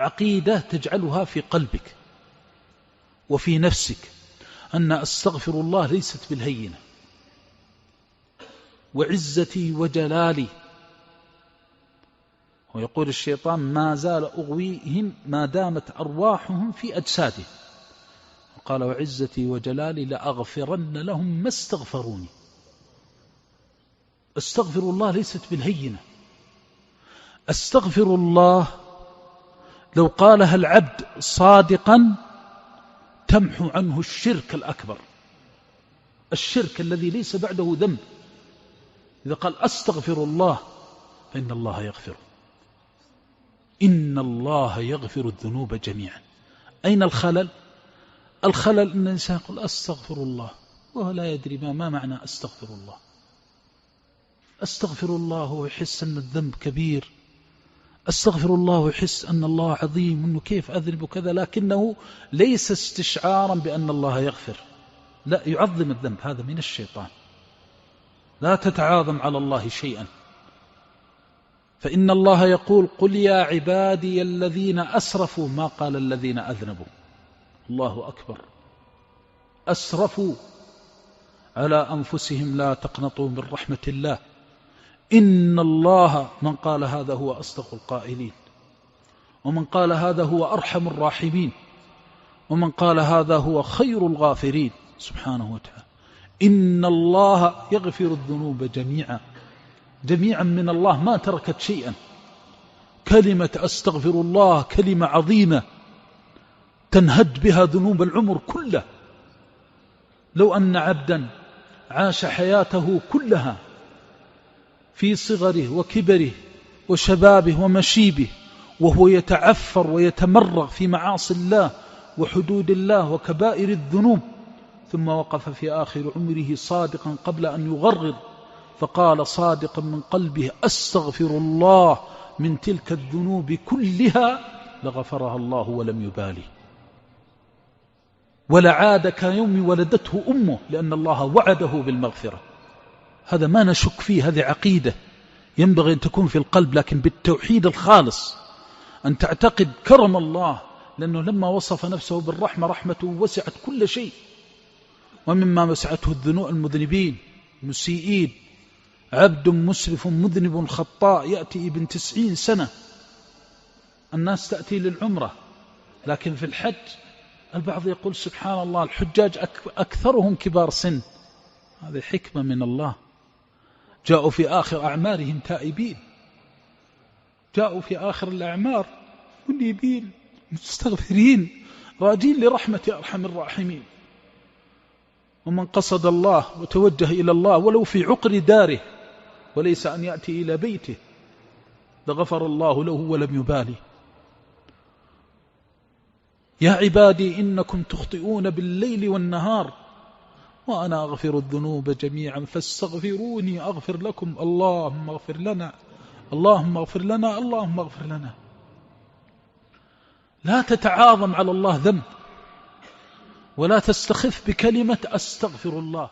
عقيدة تجعلها في قلبك وفي نفسك أن أستغفر الله ليست بالهينة، وعزتي وجلالي. ويقول الشيطان ما زال أغويهم ما دامت أرواحهم في أجسادهم، وقال وعزتي وجلالي لأغفرن لهم ما استغفروني. أستغفر الله ليست بالهينة. أستغفر الله لو قالها العبد صادقا تمحو عنه الشرك الأكبر، الشرك الذي ليس بعده ذنب. إذا قال أستغفر الله فإن الله يغفر، إن الله يغفر الذنوب جميعا. أين الخلل؟ الخلل أن الإنسان يقول أستغفر الله وهو لا يدري ما معنى أستغفر الله. أستغفر الله ويحس أن الذنب كبير، أستغفر الله ويحس أن الله عظيم أنه كيف أذنب وكذا، لكنه ليس استشعارا بأن الله يغفر، لا، يعظم الذنب. هذا من الشيطان. لا تتعاظم على الله شيئا، فإن الله يقول قل يا عبادي الذين أسرفوا، ما قال الذين أذنبوا. الله أكبر. أسرفوا على أنفسهم لا تقنطوا من رحمة الله، إن الله، من قال هذا هو أصدق القائلين، ومن قال هذا هو أرحم الراحمين، ومن قال هذا هو خير الغافرين سبحانه وتعالى. إن الله يغفر الذنوب جميعا، جميعا من الله ما تركت شيئا. كلمة أستغفر الله كلمة عظيمة تنهد بها ذنوب العمر كله. لو أن عبدا عاش حياته كلها في صغره وكبره وشبابه ومشيبه وهو يتعفر ويتمرغ في معاصي الله وحدود الله وكبائر الذنوب، ثم وقف في آخر عمره صادقا قبل أن يغرر فقال صادقا من قلبه أستغفر الله من تلك الذنوب كلها، لغفرها الله ولم يبالي، ولعاد كيوم ولدته أمه، لأن الله وعده بالمغفرة. هذا ما نشك فيه، هذه عقيدة ينبغي أن تكون في القلب، لكن بالتوحيد الخالص، أن تعتقد كرم الله، لأنه لما وصف نفسه بالرحمة رحمته وسعت كل شيء، ومما وسعته الذنوب المذنبين مسيئين. عبد مسرف مذنب خطاء يأتي ابن 90 سنة، الناس تأتي للعمرة، لكن في الحج البعض يقول سبحان الله الحجاج أكثرهم كبار سن. هذه حكمة من الله. جاءوا في آخر أعمارهم تائبين، جاءوا في آخر الأعمار منيبين مستغفرين راجين لرحمة أرحم الراحمين. ومن قصد الله وتوجه إلى الله ولو في عقر داره وليس أن يأتي إلى بيته لغفر الله له ولم يبالي. يا عبادي إنكم تخطئون بالليل والنهار وأنا أغفر الذنوب جميعا فاستغفروني أغفر لكم. اللهم اغفر لنا، اللهم اغفر لنا، اللهم اغفر لنا. لا تتعاظم على الله ذنب، ولا تستخف بكلمة أستغفر الله.